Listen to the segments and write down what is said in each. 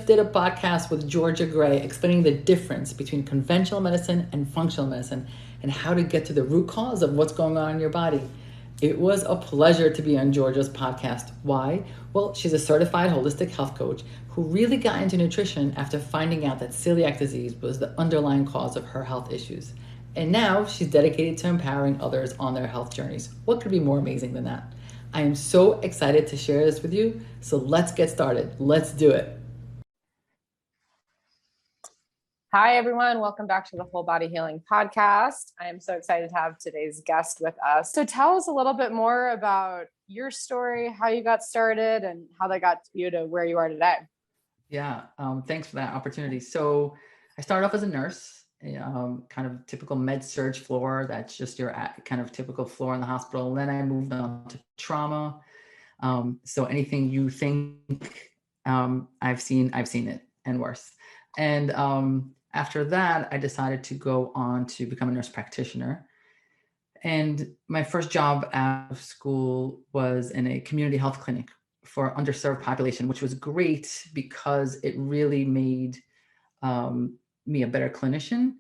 just did a podcast with Georgia Gray explaining the difference between conventional medicine and functional medicine and how to get to the root cause of what's going on in your body. It was a pleasure to be on Georgia's podcast. Why? Well, she's a certified holistic health coach who really got into nutrition after finding out that celiac disease was the underlying cause of her health issues. And now she's dedicated to empowering others on their health journeys. What could be more amazing than that? I am so excited to share this with you. So let's get started. Let's do it. Hi, everyone. Welcome back to the Whole Body Healing Podcast. I am so excited to have today's guest with us. So tell us a little bit more about your story, how you got started, and how that got you to where you are today. Yeah, thanks for that opportunity. So I started off as a nurse, kind of typical med surg floor. That's just your kind of typical floor in the hospital. And then I moved on to trauma. So anything you think I've seen it and worse. And after that, I decided to go on to become a nurse practitioner. And my first job out of school was in a community health clinic for underserved population, which was great because it really made me a better clinician,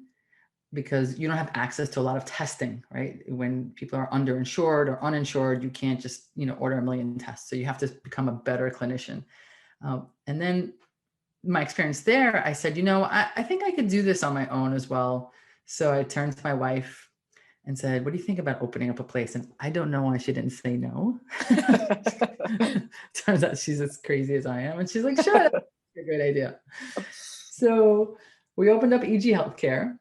because you don't have access to a lot of testing, right? When people are underinsured or uninsured, you can't just, order a million tests. So you have to become a better clinician. And then my experience there, I said, I think I could do this on my own as well. So I turned to my wife and said, what do you think about opening up a place? And I don't know why she didn't say no. Turns out she's as crazy as I am. And she's like, sure, that's a great idea. So we opened up EG Healthcare.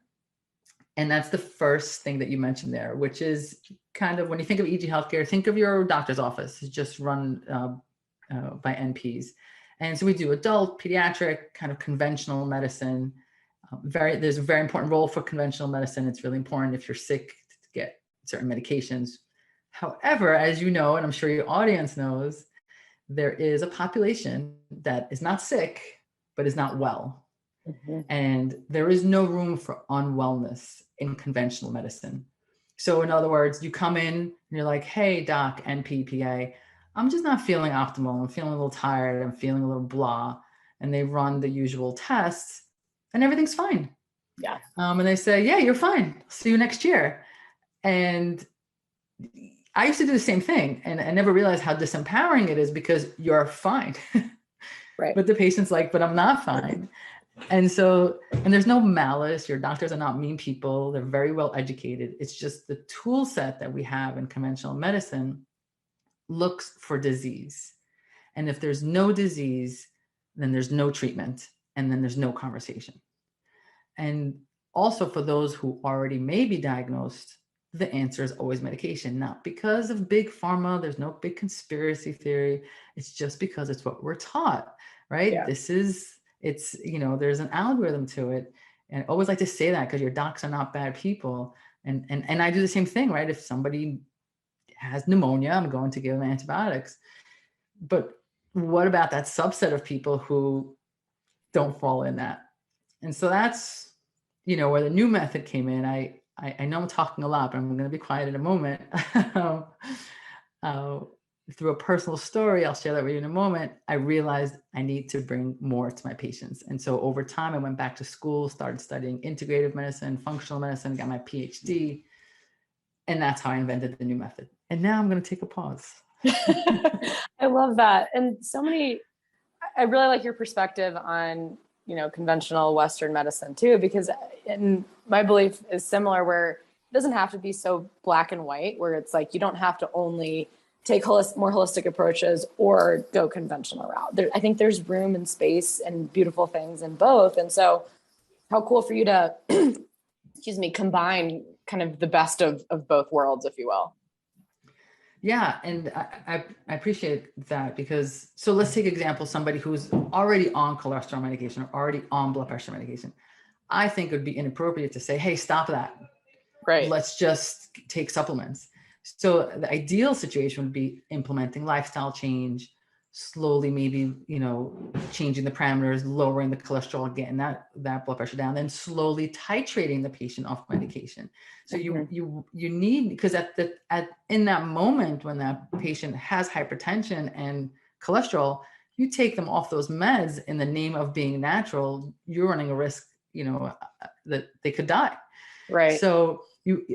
And that's the first thing that you mentioned there, which is kind of when you think of EG Healthcare, think of your doctor's office. It's just run by NPs. And so we do adult, pediatric, kind of conventional medicine. There's a very important role for conventional medicine. It's really important if you're sick to get certain medications. However, as you know, and I'm sure your audience knows, there is a population that is not sick, but is not well. Mm-hmm. And there is no room for unwellness in conventional medicine. So in other words, you come in and you're like, hey, doc, NPPA, I'm just not feeling optimal. I'm feeling a little tired. I'm feeling a little blah. And they run the usual tests and everything's fine. Yeah. And they say, yeah, you're fine. See you next year. And I used to do the same thing. And I never realized how disempowering it is, because you're fine. Right. But the patient's like, but I'm not fine. And there's no malice. Your doctors are not mean people. They're very well educated. It's just the tool set that we have in conventional medicine looks for disease. And if there's no disease, then there's no treatment, and then there's no conversation. And also for those who already may be diagnosed, the answer is always medication. Not because of big pharma. There's no big conspiracy theory. It's just because it's what we're taught, right? Yeah. There's an algorithm to it. And I always like to say that because your docs are not bad people. And I do the same thing, right? If somebody has pneumonia, I'm going to give them antibiotics. But what about that subset of people who don't fall in that? And so that's, where the new method came in. I know I'm talking a lot, but I'm going to be quiet in a moment. Through a personal story, I'll share that with you in a moment, I realized I need to bring more to my patients. And so over time, I went back to school, started studying integrative medicine, functional medicine, got my PhD. And that's how I invented the new method. And now I'm going to take a pause. I love that. And I really like your perspective on, conventional Western medicine too, because my belief is similar, where it doesn't have to be so black and white, where it's like, you don't have to only take more holistic approaches or go conventional route. I think there's room and space and beautiful things in both. And so how cool for you to, combine kind of the best of both worlds, if you will. Yeah. And I appreciate that, because, so let's take example, somebody who's already on cholesterol medication or already on blood pressure medication. I think it would be inappropriate to say, hey, stop that. Right. Let's just take supplements. So the ideal situation would be implementing lifestyle change, slowly, maybe, changing the parameters, lowering the cholesterol, getting that blood pressure down, then slowly titrating the patient off medication. So you need, because in that moment when that patient has hypertension and cholesterol, You take them off those meds in the name of being natural, you're running a risk, that they could die. Right. So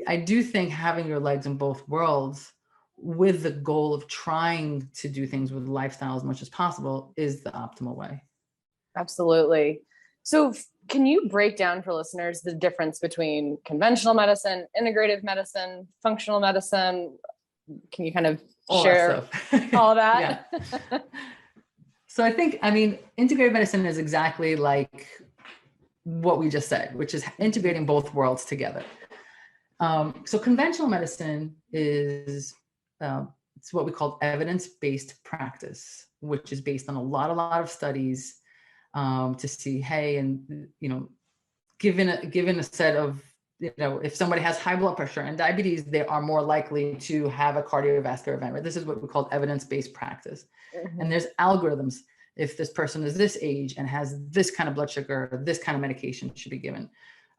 I do think having your legs in both worlds with the goal of trying to do things with lifestyle as much as possible is the optimal way. Absolutely. So can you break down for listeners the difference between conventional medicine, integrative medicine, functional medicine? Can you kind of share all that? Yeah. So integrative medicine is exactly like what we just said, which is integrating both worlds together. So conventional medicine is it's what we call evidence-based practice, which is based on a lot of studies to see, hey, and given a set of, if somebody has high blood pressure and diabetes, they are more likely to have a cardiovascular event. Right? This is what we call evidence-based practice. Mm-hmm. And there's algorithms. If this person is this age and has this kind of blood sugar, this kind of medication should be given.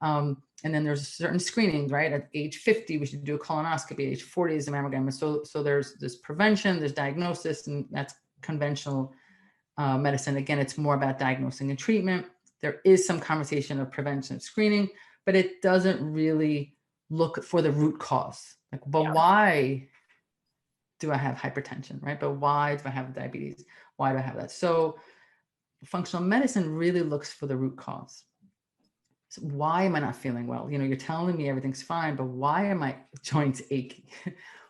And then there's certain screenings, right? At age 50, we should do a colonoscopy. Age 40 is a mammogram. And so there's this prevention, there's diagnosis, and that's conventional medicine. Again, it's more about diagnosing and treatment. There is some conversation of prevention and screening, but it doesn't really look for the root cause. Why do I have hypertension, right? But why do I have diabetes? Why do I have that? So functional medicine really looks for the root cause. So why am I not feeling well? You're telling me everything's fine, but why are my joints aching?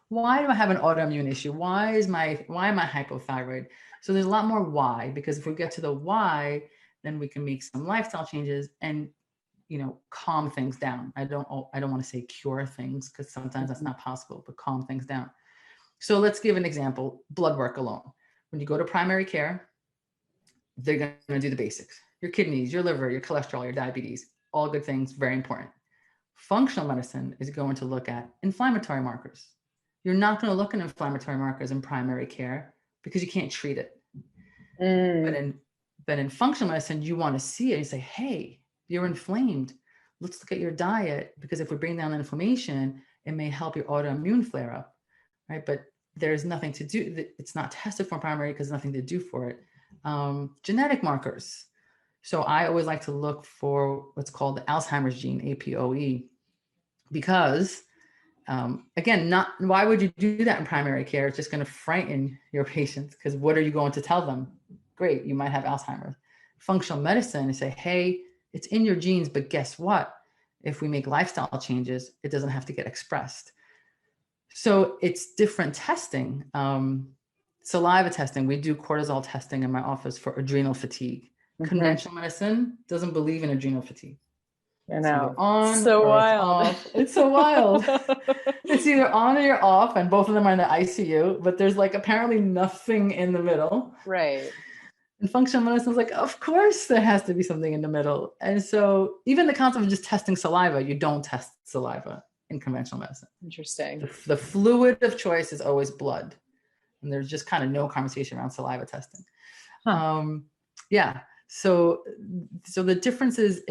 Why do I have an autoimmune issue? Why am I hypothyroid? So there's a lot more why, because if we get to the why, then we can make some lifestyle changes and, calm things down. I don't want to say cure things, because sometimes that's not possible, but calm things down. So let's give an example, blood work alone. When you go to primary care, they're going to do the basics. Your kidneys, your liver, your cholesterol, your diabetes, all good things, very important. Functional medicine is going to look at inflammatory markers. You're not going to look at inflammatory markers in primary care because you can't treat it. But in functional medicine, you want to see it. You say, hey, you're inflamed. Let's look at your diet, because if we bring down the inflammation, it may help your autoimmune flare up, right? But there's nothing to do. It's not tested for primary because there's nothing to do for it. Genetic markers. So I always like to look for what's called the Alzheimer's gene, APOE, because again, why would you do that in primary care? It's just going to frighten your patients, because what are you going to tell them? Great, you might have Alzheimer's. Functional medicine, you say, hey, it's in your genes, but guess what? If we make lifestyle changes, it doesn't have to get expressed. So it's different testing. Saliva testing, we do cortisol testing in my office for adrenal fatigue. Mm-hmm. Conventional medicine doesn't believe in adrenal fatigue. It's either on so or wild. It's off. It's so wild. It's either on or you're off, and both of them are in the ICU, but there's apparently nothing in the middle. Right. And functional medicine is of course there has to be something in the middle. And so even the concept of just testing saliva, you don't test saliva in conventional medicine. Interesting. The fluid of choice is always blood. And there's just kind of no conversation around saliva testing. Huh. Yeah. So the difference is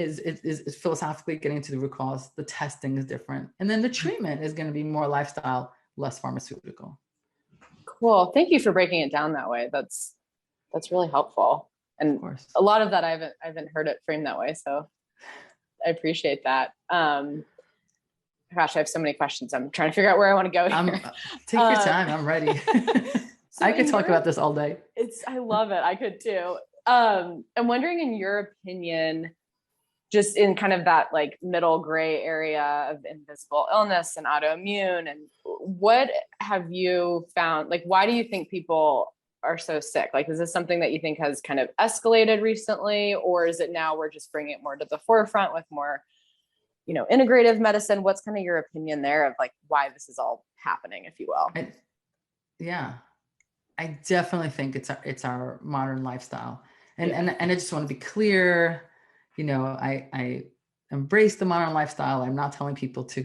philosophically getting to the root cause. The testing is different. And then the treatment is going to be more lifestyle, less pharmaceutical. Cool. Thank you for breaking it down that way. That's really helpful. And a lot of that I haven't heard it framed that way. So I appreciate that. Gosh, I have so many questions. I'm trying to figure out where I want to go here. Take your time. I'm ready. So I could talk about this all day. I love it. I could too. I'm wondering, in your opinion, just in kind of that middle gray area of invisible illness and autoimmune, and what have you found? Why do you think people are so sick? Is this something that you think has kind of escalated recently, or is it now we're just bringing it more to the forefront with more, integrative medicine? What's kind of your opinion there of why this is all happening, if you will? I definitely think it's our modern lifestyle. And I just want to be clear, I embrace the modern lifestyle. I'm not telling people to,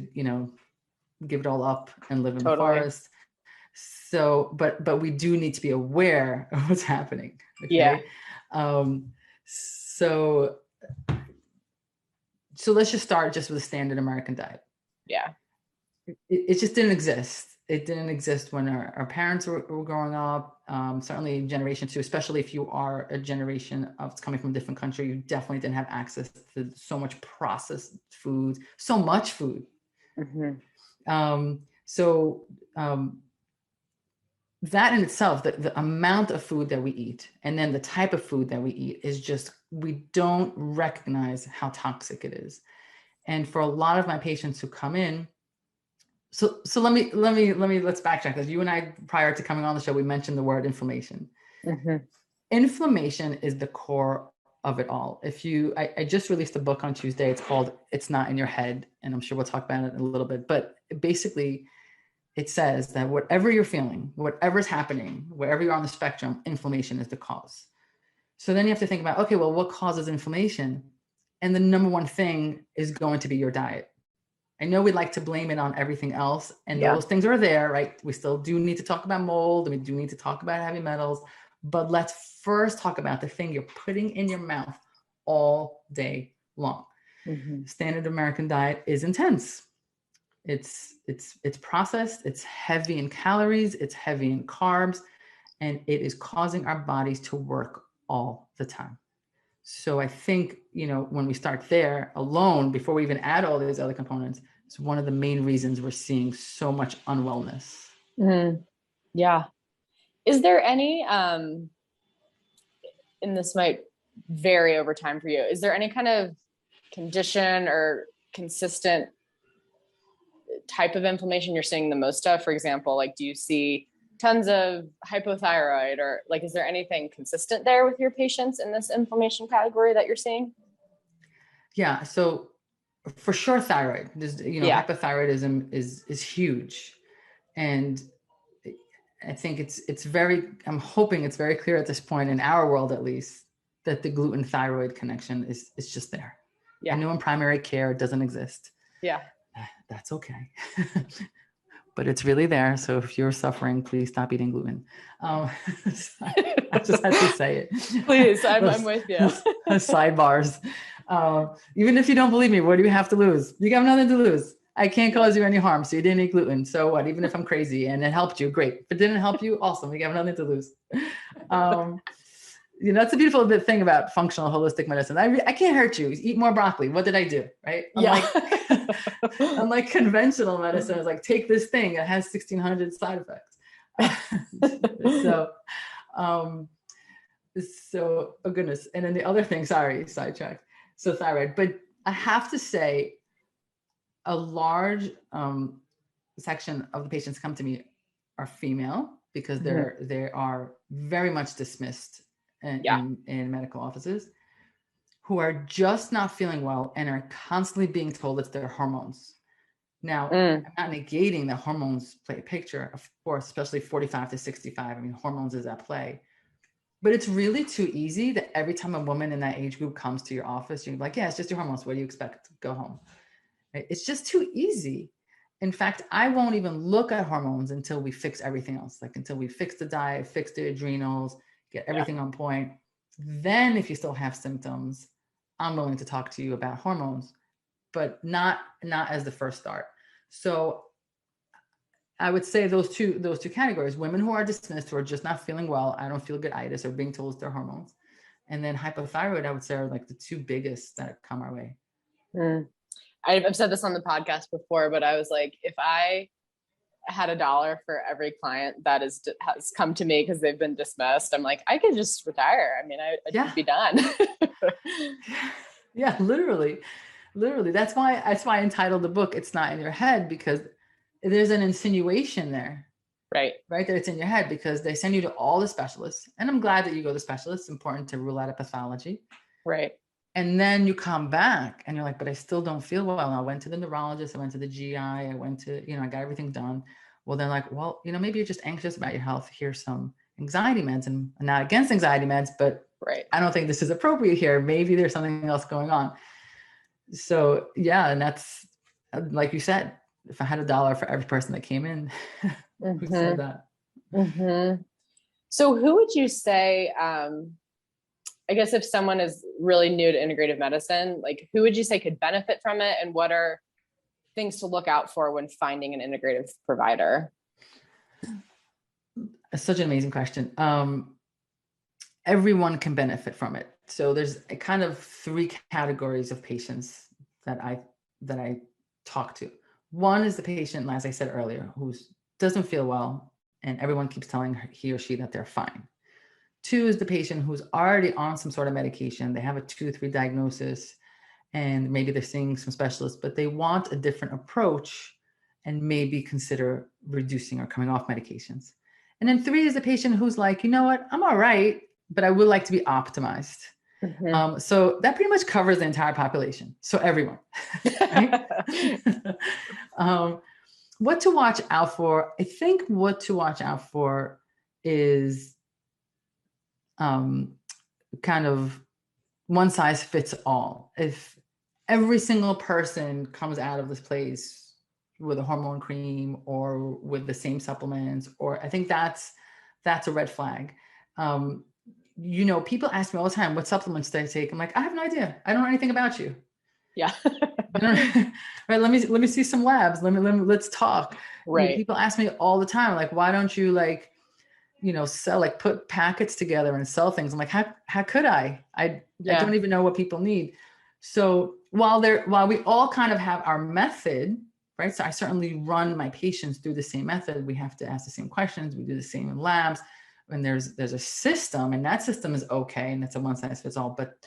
give it all up and live in the forest. So, but we do need to be aware of what's happening. Okay? Yeah. So let's just start just with a standard American diet. Yeah. It just didn't exist. it didn't exist when our parents were growing up. Certainly generation two, especially if you are a generation of coming from a different country, you definitely didn't have access to so much processed food, so much food. So that in itself, the amount of food that we eat and then the type of food that we eat is just, we don't recognize how toxic it is. And for a lot of my patients who come in, so let's backtrack, because you and I, prior to coming on the show, we mentioned the word inflammation. Inflammation is the core of it all. I just released a book on Tuesday. It's called It's Not in Your Head. And I'm sure we'll talk about it in a little bit, but basically it says that whatever you're feeling, whatever's happening, wherever you're on the spectrum, inflammation is the cause. So then you have to think about, okay, well, what causes inflammation? And the number one thing is going to be your diet. I know we'd like to blame it on everything else, and those things are there, right? We still do need to talk about mold, and we do need to talk about heavy metals, but let's first talk about the thing you're putting in your mouth all day long. Standard American diet is intense. It's processed, it's heavy in calories, it's heavy in carbs, and it is causing our bodies to work all the time. So I think, when we start there alone, before we even add all these other components, it's one of the main reasons we're seeing so much unwellness. Yeah. Is there any, and this might vary over time for you, is there any kind of condition or consistent type of inflammation you're seeing the most of? For example, like, do you see tons of hypothyroid, or like, is there anything consistent there with your patients in this inflammation category that you're seeing? Yeah. So for sure, thyroid, hypothyroidism is huge. And I think I'm hoping it's very clear at this point in our world, at least, that the gluten thyroid connection is just there. I know in primary care it doesn't exist. That's okay. But it's really there. So if you're suffering, please stop eating gluten. I just had to say it. Please, I'm with you. Sidebars. Even if you don't believe me, what do you have to lose? You got nothing to lose. I can't cause you any harm. So you didn't eat gluten. So what? Even if I'm crazy and it helped you, great. If it didn't help you, awesome. We have nothing to lose. That's a beautiful thing about functional holistic medicine. I can't hurt you. Eat more broccoli. What did I do? Right? Unlike conventional medicine, it's like, take this thing. It has 1,600 side effects. Oh goodness. And then the other thing, sorry, sidetracked. So thyroid, but I have to say a large section of the patients come to me are female, because they are very much dismissed in medical offices, who are just not feeling well and are constantly being told it's their hormones. Now, I'm not negating that hormones play a picture, of course, especially 45 to 65. I mean, hormones is at play. But it's really too easy that every time a woman in that age group comes to your office, you're like, yeah, it's just your hormones. What do you expect? Go home. Right? It's just too easy. In fact, I won't even look at hormones until we fix everything else, like until we fix the diet, fix the adrenals, get everything on point. Then if you still have symptoms, I'm willing to talk to you about hormones, but not as the first start. So I would say those two categories: women who are dismissed, who are just not feeling well, I don't feel good-itis, or being told it's their hormones. And then hypothyroid, I would say, are like the two biggest that come our way. I've said this on the podcast before, but I was like, if I had $1 for every client that has come to me because they've been dismissed, I'm like, I could just retire. I mean, I'd be done. Yeah, literally. That's why I entitled the book "It's Not in Your Head," because there's an insinuation there, right, that it's in your head, because they send you to all the specialists, and I'm glad that you go to specialists. It's important to rule out a pathology, right? And then you come back and you're like, but I still don't feel well. And I went to the neurologist, I went to the GI, I went to, I got everything done. Well, they're like, well, maybe you're just anxious about your health. Here's some anxiety meds. And I'm not against anxiety meds, but I don't think this is appropriate here. Maybe there's something else going on. So yeah, and that's, like you said, if I had $1 for every person that came in, who said that? So who would you say, I guess if someone is really new to integrative medicine, like who would you say could benefit from it? And what are things to look out for when finding an integrative provider? It's such an amazing question. Everyone can benefit from it. So there's a kind of three categories of patients that I talk to. One is the patient, as I said earlier, who doesn't feel well, and everyone keeps telling he or she that they're fine. Two is the patient who's already on some sort of medication. They have a 2-3 diagnosis, and maybe they're seeing some specialists, but they want a different approach and maybe consider reducing or coming off medications. And then three is the patient who's like, you know what, I'm all right, but I would like to be optimized. Mm-hmm. So that pretty much covers the entire population. So everyone, right? What to watch out for? I think what to watch out for is kind of one size fits all. If every single person comes out of this place with a hormone cream or with the same supplements, or I think that's a red flag. People ask me all the time, what supplements do I take? I'm like, I have no idea. I don't know anything about you. Yeah. Right. Let me see some labs. Let's talk. Right. People ask me all the time, like, why don't you sell, like put packets together and sell things? I'm like, how could I don't even know what people need. So while we all kind of have our method, right? So I certainly run my patients through the same method. We have to ask the same questions. We do the same in labs. And there's a system, and that system is okay. And it's a one size fits all, but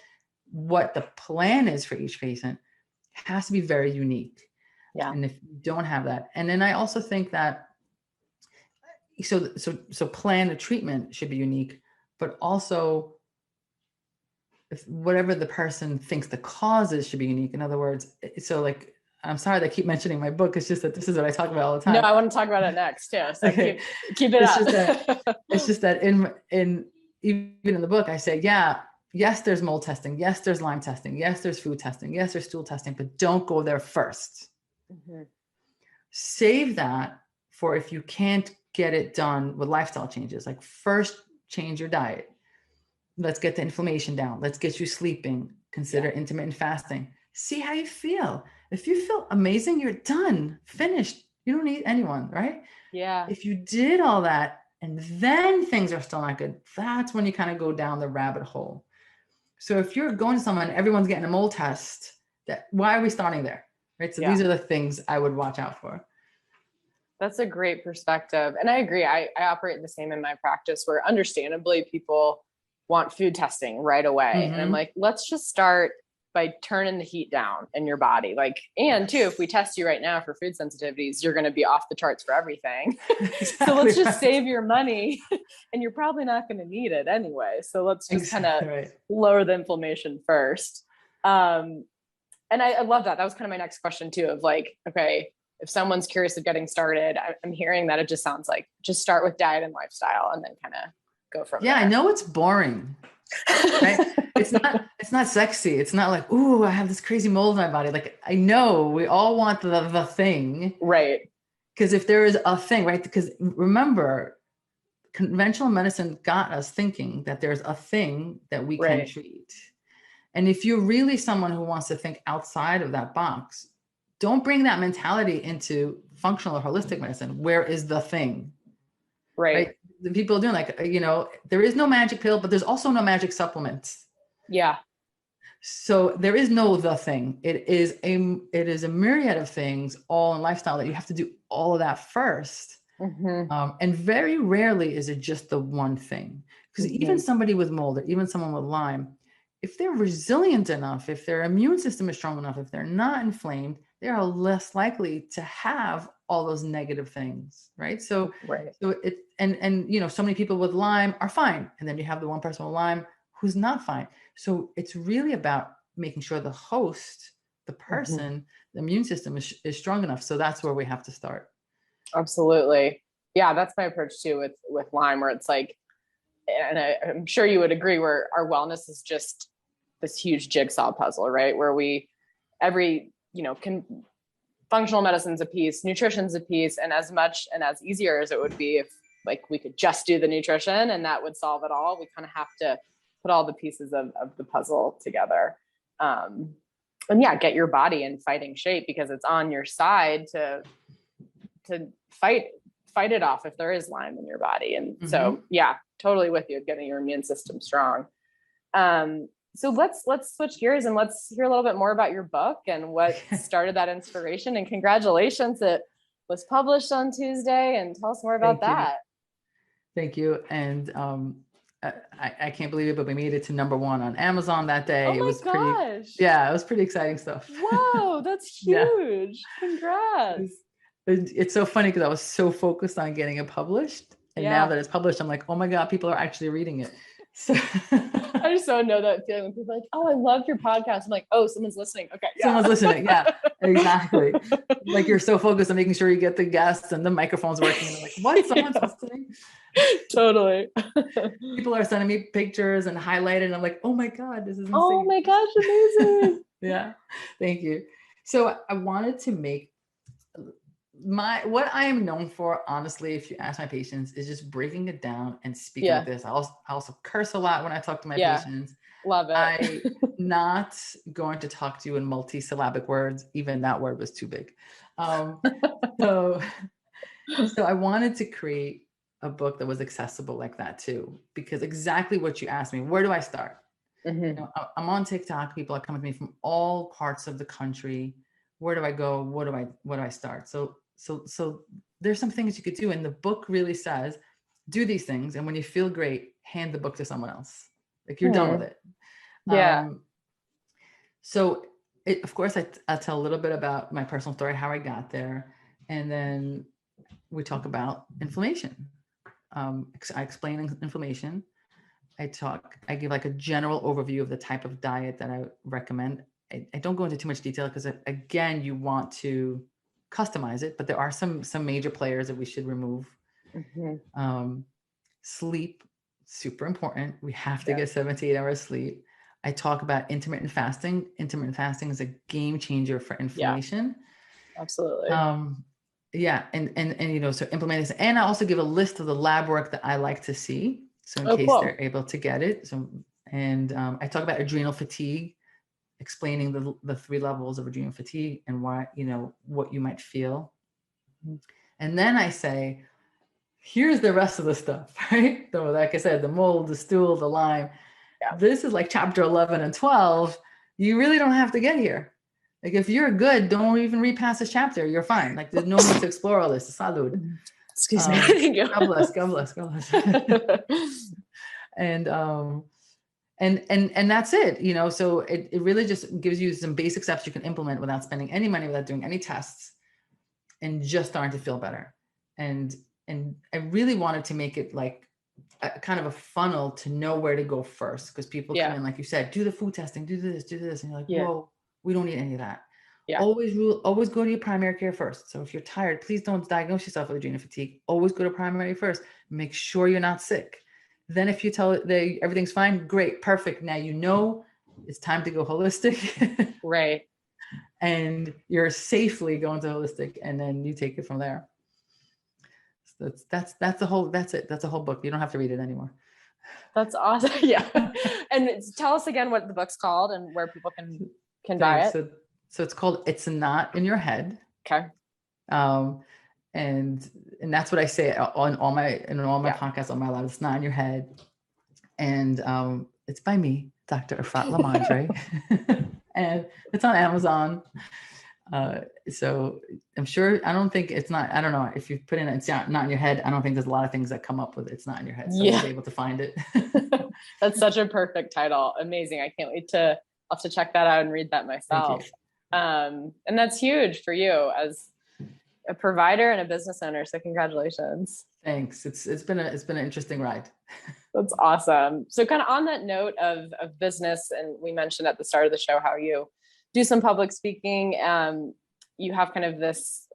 what the plan is for each patient has to be very unique. Yeah. And if you don't have that, and then I also think that so plan of treatment should be unique, but also if whatever the person thinks the cause is should be unique. In other words, so like, I'm sorry that I keep mentioning my book. It's just that this is what I talk about all the time. No, I want to talk about it next too. So okay. keep it It's just that in even in the book, I say, yes, there's mold testing. Yes, there's Lyme testing. Yes, there's food testing. Yes, there's stool testing, but don't go there first. Mm-hmm. Save that for if you can't get it done with lifestyle changes. Like first change your diet. Let's get the inflammation down. Let's get you sleeping. Consider intermittent fasting. See how you feel. If you feel amazing, you're done, finished. You don't need anyone, right? Yeah. If you did all that and then things are still not good, that's when you kind of go down the rabbit hole. So if you're going to someone, everyone's getting a mold test, why are we starting there? Right. So these are the things I would watch out for. That's a great perspective. And I agree. I operate the same in my practice, where understandably people want food testing right away. Mm-hmm. And I'm like, let's just start by turning the heat down in your body. And too, if we test you right now for food sensitivities, you're going to be off the charts for everything. Exactly. So let's just save your money, and you're probably not going to need it anyway. So let's just kind of lower the inflammation first. And I love that. That was kind of my next question too, of like, okay, if someone's curious of getting started, I'm hearing that it just sounds like just start with diet and lifestyle and then kind of go from there. I know it's boring. Right? It's not sexy. It's not like, ooh, I have this crazy mold in my body. Like, I know we all want the thing. Right. Because if there is a thing, right? Because remember, conventional medicine got us thinking that there's a thing that we can treat. And if you're really someone who wants to think outside of that box, don't bring that mentality into functional or holistic medicine. Where is the thing? Right? The people are doing there is no magic pill, but there's also no magic supplements. Yeah. So there is no the thing. It is a myriad of things all in lifestyle that you have to do all of that first. Mm-hmm. And very rarely is it just the one thing. Because even somebody with mold or even someone with Lyme, if they're resilient enough, if their immune system is strong enough, if they're not inflamed, they are less likely to have all those negative things, right? So it and so many people with Lyme are fine, and then you have the one person with Lyme who's not fine. So it's really about making sure the host, the person, the immune system is strong enough. So that's where we have to start. Absolutely, yeah. That's my approach too with Lyme, where it's like, and I'm sure you would agree, where our wellness is just this huge jigsaw puzzle, right? Where functional medicine's a piece, nutrition's a piece, and as much and as easier as it would be if like we could just do the nutrition and that would solve it all, we kind of have to put all the pieces of the puzzle together. And get your body in fighting shape, because it's on your side to fight fight it off if there is Lyme in your body. And so, yeah, totally with you, getting your immune system strong. So let's switch gears and let's hear a little bit more about your book and what started that inspiration. And congratulations, it was published on Tuesday, and tell us more about that. Thank you. And I can't believe it, but we made it to #1 on Amazon that day. Oh my it was gosh. It was pretty exciting stuff. Whoa, that's huge. Congrats. It's so funny because I was so focused on getting it published. And now that it's published, I'm like, oh my God, people are actually reading it. So I just so know that feeling when people are like, oh, I love your podcast. I'm like, oh, someone's listening. Okay. Yeah. Someone's listening. Yeah, exactly. Like you're so focused on making sure you get the guests and the microphone's working. And I'm like, what? Someone's listening? Totally. People are sending me pictures and highlighted. And I'm like, oh my God, this is insane. Oh my gosh, amazing. Yeah. Thank you. So I wanted to make what I am known for, honestly, if you ask my patients, is just breaking it down and speaking with this. I also curse a lot when I talk to my patients. Love it. I'm not going to talk to you in multi-syllabic words. Even that word was too big. So I wanted to create a book that was accessible like that too, because exactly what you asked me, where do I start? You know, I'm on TikTok. People are coming to me from all parts of the country. Where do I go? What do I start? So there's some things you could do. And the book really says, do these things. And when you feel great, hand the book to someone else. Like you're done with it. Yeah. So of course, I'll tell a little bit about my personal story, how I got there. And then we talk about inflammation. I explain inflammation. I give like a general overview of the type of diet that I recommend. I don't go into too much detail because again, you want to customize it, but there are some major players that we should remove. Sleep, super important. We have to get 7 to 8 hours sleep. I talk about intermittent fasting. Intermittent fasting is a game changer for inflammation. Absolutely. And you know, so implement this. And I also give a list of the lab work that I like to see. So in case they're able to get it. So, and I talk about adrenal fatigue, explaining the 3 levels of adrenal fatigue and why, you know, what you might feel. And then I say, here's the rest of the stuff, right? So like I said, the mold, the stool, the Lyme, this is like chapter 11 and 12. You really don't have to get here. Like if you're good, don't even read past this chapter. You're fine. Like there's no need to explore all this. Salud. Excuse me. Thank you. God bless. God bless. God bless. And that's it, you know, so it really just gives you some basic steps you can implement without spending any money, without doing any tests, and just starting to feel better. And I really wanted to make it like a kind of a funnel to know where to go first. Because people come in, like you said, do the food testing, do this. And you're like, whoa, we don't need any of that. Always go to your primary care first. So if you're tired, please don't diagnose yourself with adrenal fatigue. Always go to primary first. Make sure you're not sick. Then if you tell everything's fine, great, perfect. Now you know it's time to go holistic. Right. And you're safely going to holistic, and then you take it from there. So that's the whole book. You don't have to read it anymore. That's awesome. Yeah. And tell us again what the book's called and where people can buy it. So it's called It's Not in Your Head. Okay. And that's what I say on all my podcasts, on my live. It's not in your head. And it's by me, Dr. Efrat LaMandre. And it's on Amazon. So I'm sure, I don't know if you put in It's Not in Your Head, I don't think there's a lot of things that come up with It's Not in Your Head. So you'll be able to find it. That's such a perfect title. Amazing. I can't wait I'll have to check that out and read that myself. And that's huge for you as a provider and a business owner. So congratulations. Thanks. It's been an interesting ride. That's awesome. So kind of on that note of business, and we mentioned at the start of the show how you do some public speaking. You have kind of this,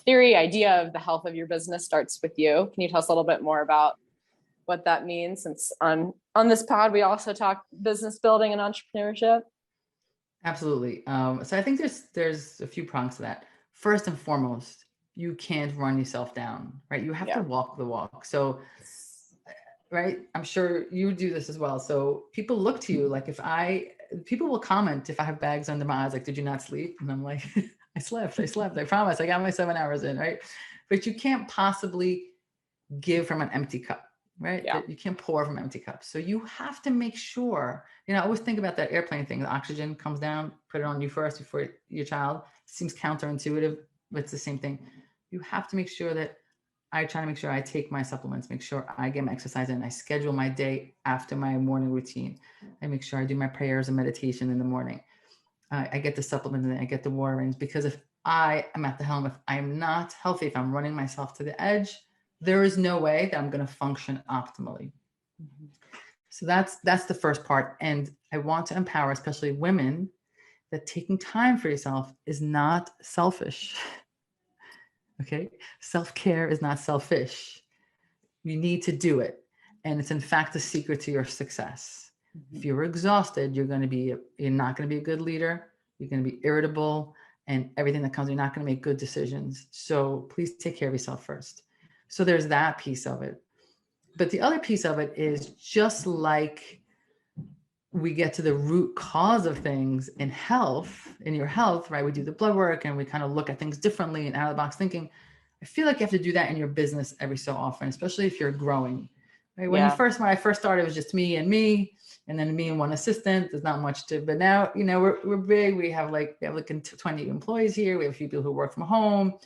theory, idea of the health of your business starts with you. Can you tell us a little bit more about what that means? Since on this pod, we also talk business building and entrepreneurship. Absolutely. So I think there's a few prongs to that. First and foremost, you can't run yourself down, right? You have to walk the walk. So, right. I'm sure you do this as well. So people look to you like people will comment if I have bags under my eyes, like, did you not sleep? And I'm like, I slept. I promise. I got my 7 hours in, right? but you can't possibly give from an empty cup, right? Yeah. You can't pour from empty cups. So you have to make sure, I always think about that airplane thing. The oxygen comes down, put it on you first before your child. Seems counterintuitive, but it's the same thing. You have to make sure that I try to make sure I take my supplements, make sure I get my exercise in. I schedule my day after my morning routine. I make sure I do my prayers and meditation in the morning. I get the supplements and I get the water in, because if I am at the helm, if I'm not healthy, if I'm running myself to the edge, there is no way that I'm going to function optimally. Mm-hmm. So that's the first part. And I want to empower, especially women, that taking time for yourself is not selfish. Okay. Self-care is not selfish. You need to do it. And it's in fact the secret to your success. Mm-hmm. If you're exhausted, you're not going to be a good leader. You're going to be irritable, and everything that comes, you're not going to make good decisions. So please take care of yourself first. So there's that piece of it. But the other piece of it is, just like we get to the root cause of things in your health, right? We do the blood work and we kind of look at things differently and out of the box thinking. I feel like you have to do that in your business every so often, especially if you're growing. Right? When I first started, it was just me, and then me and one assistant. There's not much to, but now, we're big. We have like 20 employees here. We have a few people who work from home.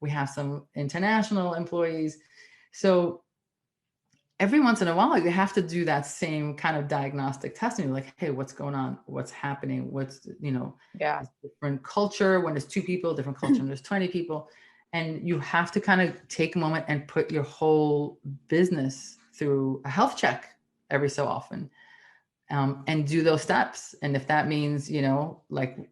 We have some international employees. So every once in a while, you have to do that same kind of diagnostic testing. Like, hey, what's going on? What's happening? What's, different culture when there's 2 people, different culture when there's 20 people. And you have to kind of take a moment and put your whole business through a health check every so often, and do those steps. And if that means, like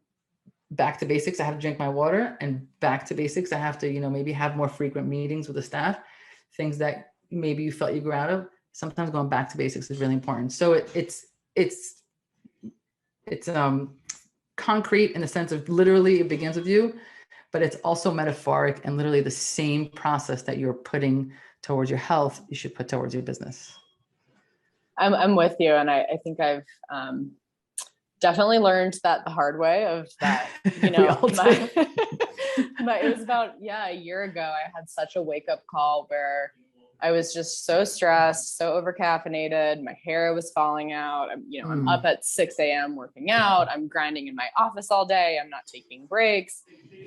back to basics, I have to drink my water, and back to basics, I have to, maybe have more frequent meetings with the staff, things that maybe you felt you grew out of. Sometimes going back to basics is really important. So it's concrete in the sense of literally it begins with you, but it's also metaphoric, and literally the same process that you're putting towards your health, you should put towards your business. I'm with you. And I think I've definitely learned that the hard way of that, it was about, a year ago, I had such a wake up call where I was just so stressed, so overcaffeinated. My hair was falling out. I'm up at 6 a.m. working out. I'm grinding in my office all day. I'm not taking breaks.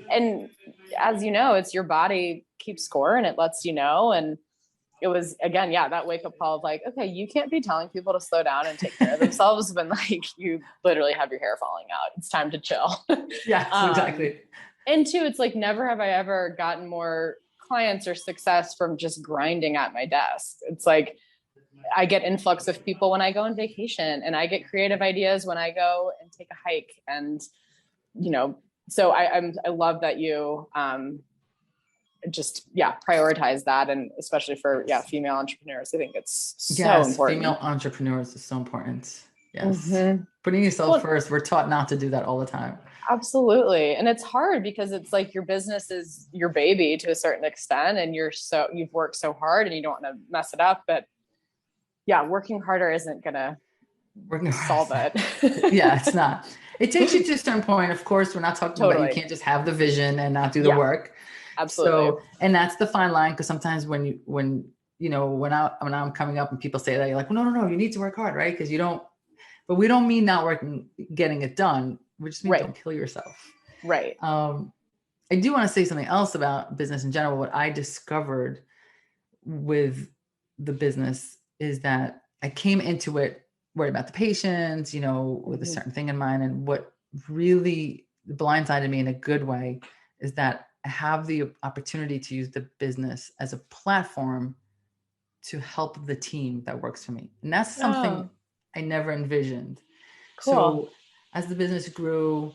And as you know, it's your body keeps score and it lets you know. And it was, again, that wake up call of like, okay, you can't be telling people to slow down and take care of themselves when like you literally have your hair falling out. It's time to chill. Yes, exactly. And 2, it's like, never have I ever gotten more clients or success from just grinding at my desk. It's like, I get influx of people when I go on vacation, and I get creative ideas when I go and take a hike. And, so I love that you, prioritize that. And especially for, female entrepreneurs, I think it's so important. Female entrepreneurs is so important. Yes. Mm-hmm. Putting yourself first. We're taught not to do that all the time. Absolutely. And it's hard because it's like your business is your baby to a certain extent, and you've worked so hard and you don't want to mess it up, but working harder isn't going to solve it. It's not. It takes you to a certain point. Of course, we're not talking about, you can't just have the vision and not do the work. Absolutely. So, and that's the fine line. Cause sometimes when I'm coming up and people say that, you're like, well, no, you need to work hard. Right. Cause but we don't mean not working, getting it done. We just mean don't kill yourself. Right. I do want to say something else about business in general. What I discovered with the business is that I came into it worried about the patients, with a certain thing in mind. And what really blindsided me in a good way is that I have the opportunity to use the business as a platform to help the team that works for me. And that's something I never envisioned. Cool. So as the business grew,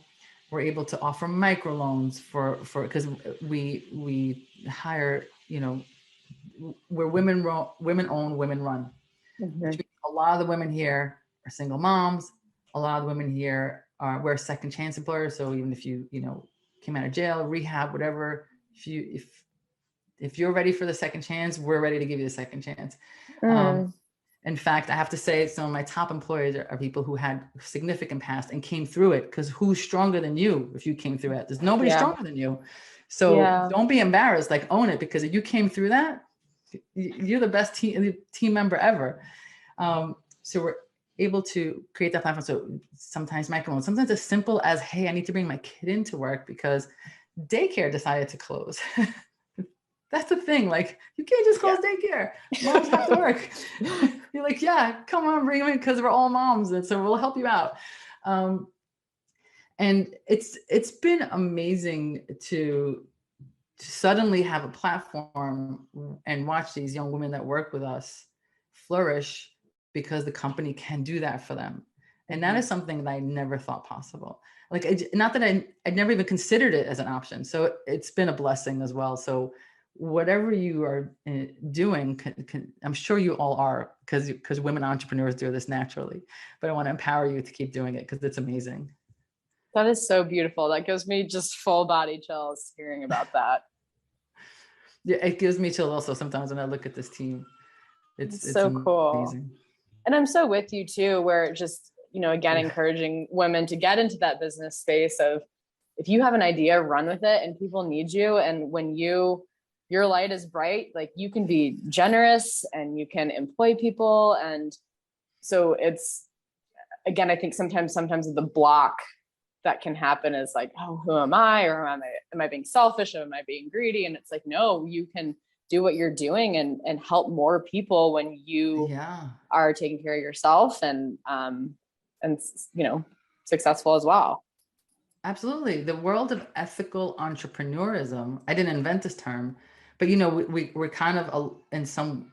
we're able to offer microloans for because we hire, we're women owned, women run. Mm-hmm. A lot of the women here are single moms. A lot of the women here we're second chance employers. So even if you came out of jail, rehab, whatever, if you're ready for the second chance, we're ready to give you the second chance. In fact, I have to say some of my top employees are people who had significant past and came through it, because who's stronger than you if you came through it? There's nobody Yeah. stronger than you. So Yeah. don't be embarrassed, like own it, because if you came through that, you're the best team member ever. So we're able to create that platform. So sometimes microloans, sometimes as simple as, hey, I need to bring my kid into work because daycare decided to close. That's the thing. Like, you can't just close daycare. Moms have to work. You're like, yeah, come on, bring them in, because we're all moms, and so we'll help you out. And it's been amazing to suddenly have a platform and watch these young women that work with us flourish, because the company can do that for them. And that is something that I never thought possible. Like, not that I'd never even considered it as an option. So it's been a blessing as well. So whatever you are doing, I'm sure you all are, because women entrepreneurs do this naturally. But I want to empower you to keep doing it, because it's amazing. That is so beautiful. That gives me just full body chills hearing about that. Yeah, it gives me chills also sometimes when I look at this team. It's so cool. amazing. And I'm so with you too, where just, again, encouraging women to get into that business space of, if you have an idea, run with it, and people need you. And when your light is bright, like, you can be generous and you can employ people. And so it's, again, I think sometimes the block that can happen is like, oh, who am I? Or am I being selfish? Or am I being greedy? And it's like, no, you can do what you're doing and help more people when you are taking care of yourself and successful as well. Absolutely. The world of ethical entrepreneurism, I didn't invent this term, but we're kind of in some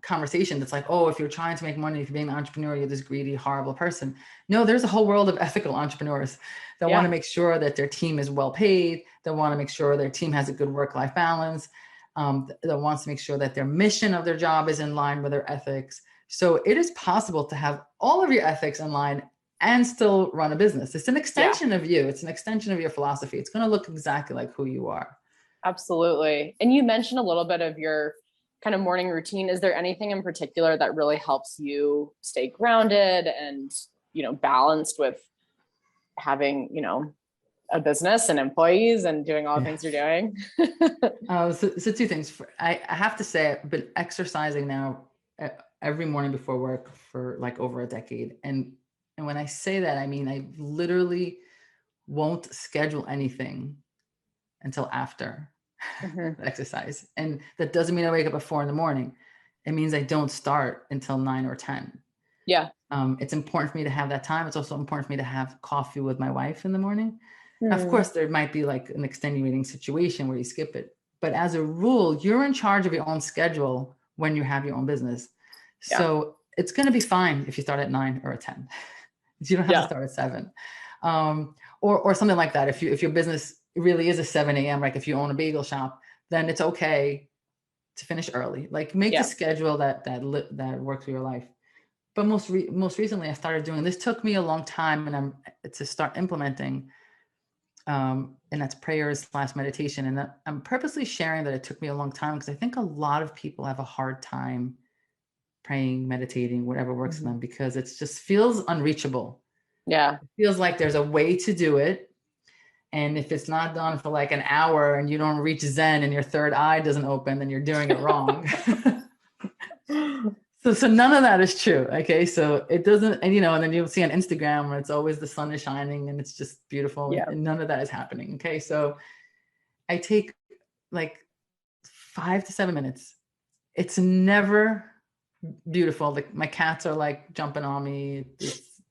conversation that's like, oh, if you're trying to make money, if you're being an entrepreneur, you're this greedy, horrible person. No, there's a whole world of ethical entrepreneurs that want to make sure that their team is well paid, that want to make sure their team has a good work-life balance, that wants to make sure that their mission of their job is in line with their ethics. So it is possible to have all of your ethics in line and still run a business. It's an extension of you. It's an extension of your philosophy. It's going to look exactly like who you are. Absolutely. And you mentioned a little bit of your kind of morning routine. Is there anything in particular that really helps you stay grounded and, balanced with having, a business and employees and doing all the things you're doing? So two things. I have to say, I've been exercising now every morning before work for like over a decade. And when I say that, I mean, I literally won't schedule anything until after exercise. And that doesn't mean I wake up at 4 a.m. It means I don't start until 9 or 10. Yeah. It's important for me to have that time. It's also important for me to have coffee with my wife in the morning. Of course, there might be like an extenuating situation where you skip it. But as a rule, you're in charge of your own schedule when you have your own business. So it's going to be fine if you start at 9 or at 10. You don't have to start at 7. Or something like that. If your business really is a 7 a.m., like if you own a bagel shop, then it's okay to finish early. Like, make the schedule that works for your life. But most recently, I started doing this. Took me a long time, and to start implementing. And that's prayers/meditation. And I'm purposely sharing that it took me a long time, because I think a lot of people have a hard time praying, meditating, whatever works for them, because it just feels unreachable. Yeah. It feels like there's a way to do it. And if it's not done for like an hour and you don't reach Zen and your third eye doesn't open, then you're doing it wrong. So none of that is true. Okay. So it doesn't, and then you'll see on Instagram where it's always the sun is shining and it's just beautiful. And none of that is happening. Okay. So I take like 5 to 7 minutes. It's never beautiful. Like, my cats are like jumping on me.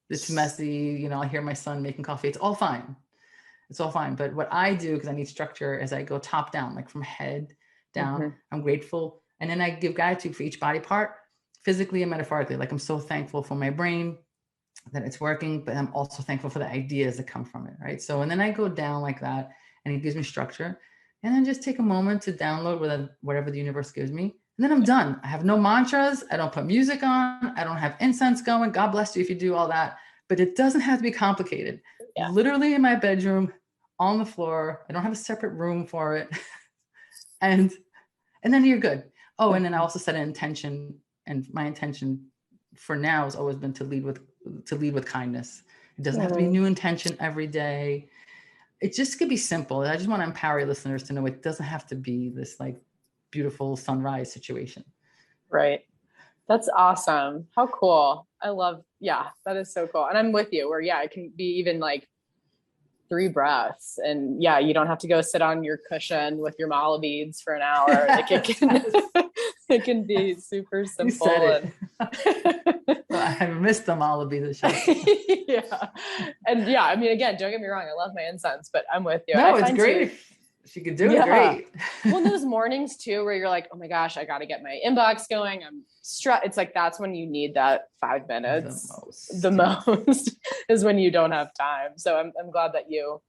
It's messy. I hear my son making coffee. It's all fine. But what I do, because I need structure, is I go top down, like from head down. I'm grateful. And then I give gratitude for each body part, physically and metaphorically. Like, I'm so thankful for my brain that it's working, but I'm also thankful for the ideas that come from it. Right. So, and then I go down like that, and it gives me structure. And then just take a moment to download whatever the universe gives me. And then I'm done. I have no mantras. I don't put music on. I don't have incense going. God bless you if you do all that. But it doesn't have to be complicated. Yeah. Literally in my bedroom, on the floor. I don't have a separate room for it. and then you're good. Oh, and then I also set an intention, and my intention for now has always been to lead with kindness. It doesn't have to be new intention every day. It just could be simple. I just want to empower your listeners to know it doesn't have to be this like beautiful sunrise situation. Right. That's awesome. How cool. I love, that is so cool. And I'm with you where, it can be even like 3 breaths and you don't have to go sit on your cushion with your mala beads for an hour. Like it can be super simple. You said it. I missed the mala beads. And I mean, again, don't get me wrong. I love my incense, but I'm with you. No, it's great. If you could do it, great. Well, those mornings too, where you're like, oh my gosh, I got to get my inbox going. I'm stressed. It's like, that's when you need that 5 minutes. The most is when you don't have time. So I'm glad that you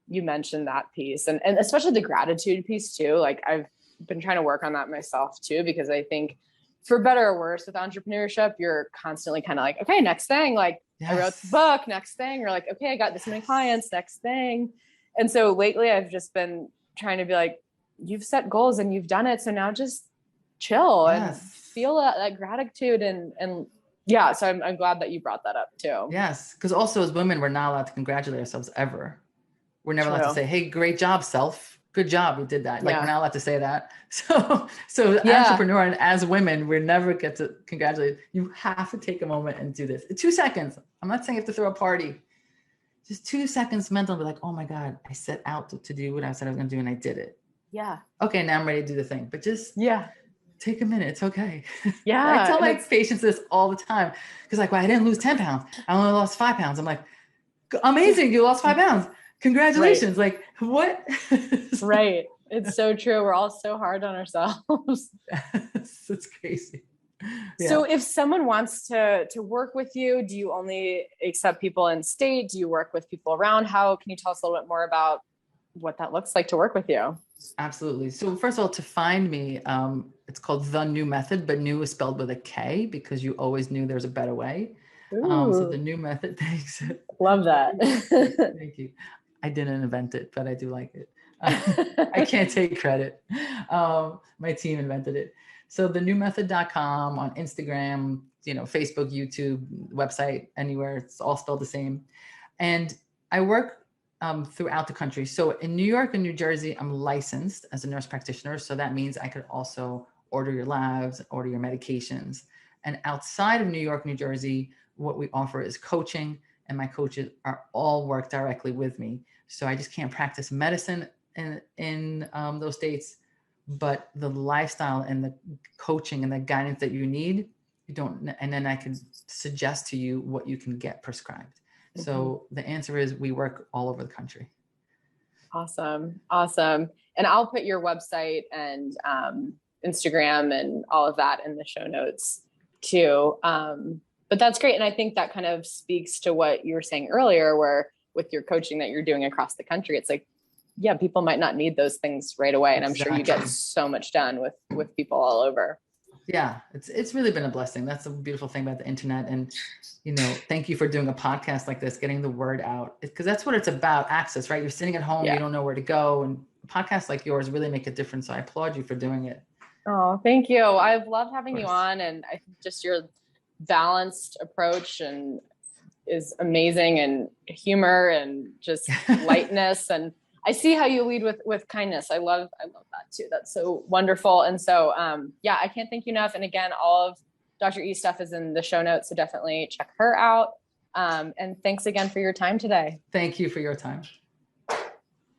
mentioned that piece and especially the gratitude piece too. Like I've been trying to work on that myself too, because I think for better or worse with entrepreneurship, you're constantly kind of like, okay, next thing, like I wrote the book, next thing, or like, okay, I got this many clients, next thing. And so lately I've just been trying to be like, you've set goals and you've done it. So now just chill and feel that gratitude. And so I'm glad that you brought that up too. Yes. Because also as women, we're not allowed to congratulate ourselves ever. We're never allowed to say, hey, great job, self. Good job. You did that. Like we're not allowed to say that. So entrepreneur and as women, we never get to congratulate. You have to take a moment and do this. 2 seconds. I'm not saying you have to throw a party. Just 2 seconds mental, be like, oh my God, I set out to do what I said I was going to do and I did it. Yeah. Okay, now I'm ready to do the thing. But just take a minute. It's okay. Yeah. I tell my patients this all the time. Because like, well, I didn't lose 10 pounds. I only lost 5 pounds. I'm like, amazing. You lost 5 pounds. Congratulations. Like what? Right. It's so true. We're all so hard on ourselves. It's crazy. So if someone wants to work with you, do you only accept people in state? Do you work with people around? How can you tell us a little bit more about what that looks like to work with you? Absolutely. So first of all, to find me, it's called The New Method, but new is spelled with a K because you always knew there's a better way. So The New Method, thanks. Love that. Thank you. I didn't invent it, but I do like it. I can't take credit. My team invented it. So thenewmethod.com on Instagram, Facebook, YouTube, website, anywhere. It's all spelled the same. And I work throughout the country. So in New York and New Jersey, I'm licensed as a nurse practitioner. So that means I could also order your labs, order your medications. And outside of New York, New Jersey, what we offer is coaching. And my coaches are all work directly with me. So I just can't practice medicine in those states. But the lifestyle and the coaching and the guidance that you need, you don't, and then I can suggest to you what you can get prescribed. Mm-hmm. So the answer is we work all over the country. Awesome. And I'll put your website and Instagram and all of that in the show notes too. But that's great. And I think that kind of speaks to what you were saying earlier, where with your coaching that you're doing across the country, it's like, people might not need those things right away. And I'm sure you get so much done with people all over. Yeah, it's really been a blessing. That's a beautiful thing about the internet. And, thank you for doing a podcast like this, getting the word out, because that's what it's about, access, right? You're sitting at home, you don't know where to go. And podcasts like yours really make a difference. So I applaud you for doing it. Oh, thank you. I've loved having you on. And I think just your balanced approach and is amazing, and humor and just lightness. And I see how you lead with kindness. I love that too. That's so wonderful. And so, I can't thank you enough. And again, all of Dr. E's stuff is in the show notes. So definitely check her out. And thanks again for your time today. Thank you for your time.